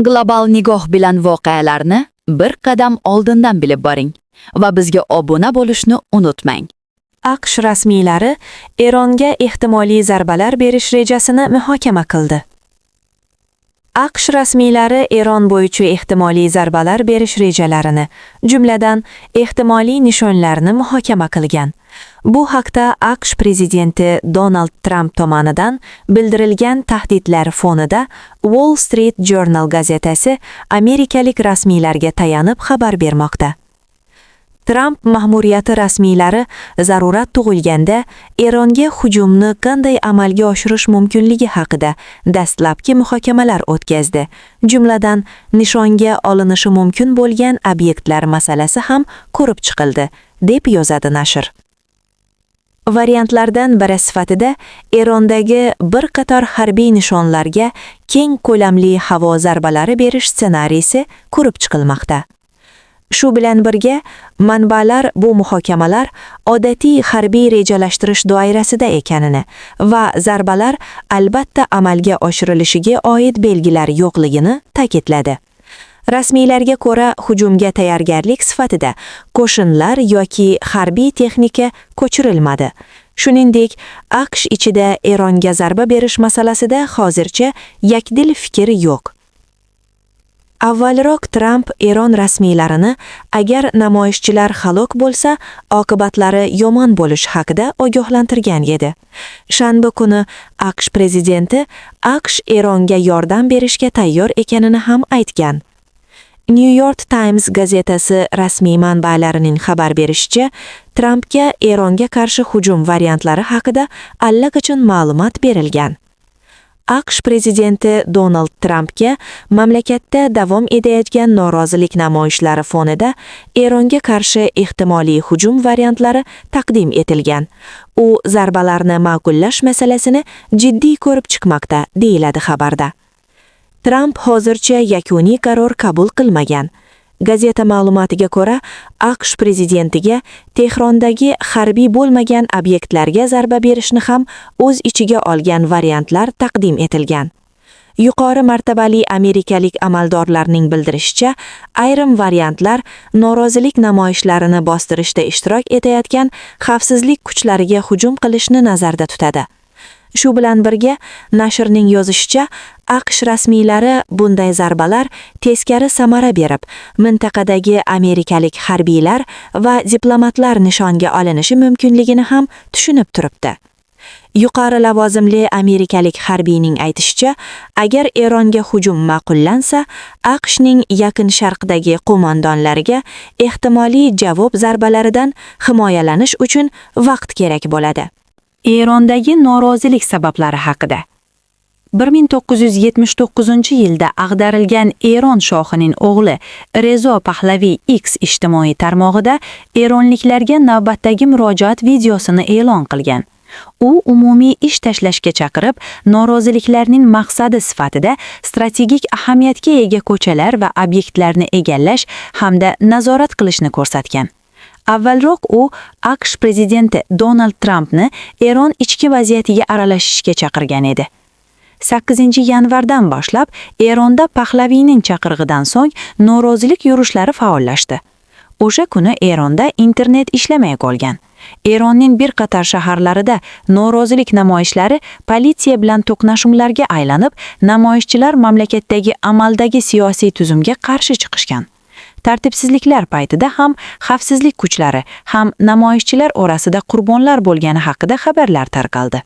Global nigoh bilan voqealarni bir qadam oldindan bilib boring va bizga obuna bo'lishni unutmang. AQSh rasmiylari Eronga ehtimoliy zarbalar berish rejasini muhokama qildi. AQSh rasmiylari Eron bo'yicha ehtimoliy zarbalar berish rejalarini, jumladan ehtimoliy nishonlarni muhokama qilgan. Bu haqda AQSh prezidenti Donald Trump tomonidan bildirilgan tahdidlar fonida Wall Street Journal gazetasi amerikalik rasmiylarga tayanib xabar bermoqda. Trump ma'muriyati rasmiylari zarurat tug'ilganda Eronga hujumni qanday amalga oshirish mumkinligi haqida dastlabki muhokamalar o'tkazdi. Jumladan, nishonga olinishi mumkin bo'lgan obyektlar masalasi ham ko'rib chiqildi, deb yozadi nashr. Variantlardan biri sifatida Erondagi bir qator harbiy nishonlarga keng ko'lamli havo zarbalari berish ssenariysi ko'rib chiqilmoqda. Shu bilan birga, manbalar bu muhokamalar odatiy harbiy rejalashtirish doirasida ekanini va zarbalar albatta amalga oshirilishiga oid belgilar yo'qligini ta'kidladi. Rasmiylarga ko'ra, hujumga tayyorgarlik sifatida qo'shinlar yoki harbiy texnika ko'chirilmadi. Shuningdek, AQSh ichida Eronga zarba berish masalasida hozircha yakdil fikr yo'q. Avvalroq Trump Eron rasmiylarini agar namoyishchilar halok bo'lsa, oqibatlari yomon bo'lish haqida ogohlantirgan edi. Shanba kuni AQSh prezidenti AQSh Eronga yordam berishga tayyor ekanini ham aytgan. New York Times gazetasi rasmiy manbalarining xabar berishicha, Trumpga Eronga qarshi hujum variantlari haqida allaqachon ma'lumot berilgan. AQSh prezidenti Donald Trumpga mamlakatda davom etayotgan norozilik namoyishlari fonida Eronga qarshi ehtimoliy hujum variantlari taqdim etilgan. U zarbalarni ma'qullash masalasini jiddiy ko'rib chiqmoqda, deyiladi xabarda. Trump hozircha yakuniy qaror qabul qilmagan. Gazeta ma'lumotiga ko'ra, AQSh prezidentiga Tehrondagi harbiy bo'lmagan obyektlarga zarba berishni ham o'z ichiga olgan variantlar taqdim etilgan. Yuqori martabali amerikalik amaldorlarning bildirishicha, ayrim variantlar norozilik namoyishlarini bostirishda ishtirok etayotgan xavfsizlik kuchlariga hujum qilishni nazarda tutadi. Shu bilan birga, nashrning yozishicha, AQSh rasmiylari bunday zarbalar teskari samara berib, mintaqadagi amerikalik harbiylar va diplomatlar nishonga olinishi mumkinligini ham tushunib turibdi. Yuqori lavozimli amerikalik harbiyning aytishicha, agar Eronga hujum ma'qullansa, AQShning Yaqin Sharqdagi qo'mondonlariga ehtimoliy javob zarbalaridan himoyalanish uchun vaqt kerak bo'ladi. Erondagi norozilik sabablari haqida. 1979-yilda ag'darilgan Eron shohining o'g'li Rezo Pahlaviy X ijtimoiy tarmog'ida eronliklarga navbatdagi murojaat videosini e'lon qilgan. U umumiy ish tashlashga chaqirib, noroziliklarning maqsadi sifatida strategik ahamiyatga ega ko'chalar va obyektlarni egallash hamda nazorat qilishni ko'rsatgan. Avvalroq u AQSh prezidenti Donald Trumpni Eron ichki vaziyatiga aralashishga chaqirgan edi. 8-yanvardan boshlab Eronda Pahlaviyning chaqirig'idan so'ng norozilik yurishlari faollashdi. O'sha kuni Eronda internet ishlamay qolgan. Eronning bir qator shaharlarida norozilik namoyishlari politsiya bilan to'qnashuvlarga aylanib, namoyishchilar mamlakatdagi amaldagi siyosiy tuzumga qarshi chiqishgan. Tartibsizliklar paytida ham xavfsizlik kuchlari ham namoyishchilar orasida qurbonlar bo'lgani haqida xabarlar tarqaldi.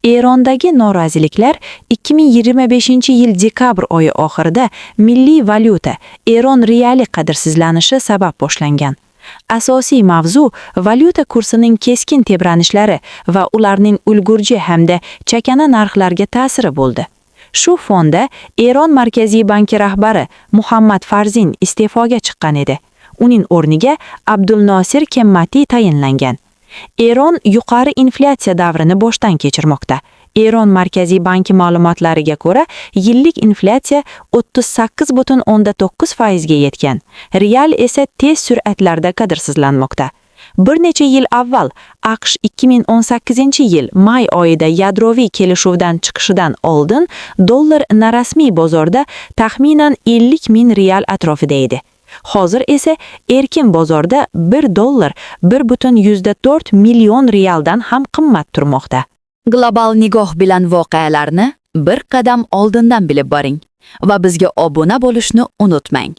Erondagi noroziliklar 2025-yil dekabr oyi oxirida milliy valyuta Eron reali qadrsizlanishi sabab boshlangan. Asosiy mavzu valyuta kursining keskin tebranishlari va ularning ulgurji hamda chakana narxlarga ta'siri bo'ldi. Shu fonda Eron Markaziy banki rahbari Muhammad Farzin iste'foga chiqqan edi. Uning o'rniga Abdulnosir Kemmati tayinlangan. Eron yuqori inflyatsiya davrini boshdan kechirmoqda. Eron Markaziy banki ma'lumotlariga ko'ra, yillik inflyatsiya 38,9% ga yetgan. Real esa tez sur'atlarda qadrsizlanmoqda. Bir necha yil avval AQSh 2018-yil may oyida yadroviy kelishuvdan chiqishidan oldin dollar norasmiy bozorda taxminan 50 ming real atrofida edi. Hozir esa erkin bozorda 1 dollar 1,4 million realdan ham qimmat turmoqda. Global nigoh bilan voqealarni bir qadam oldindan bilib boring va bizga obuna bo'lishni unutmang.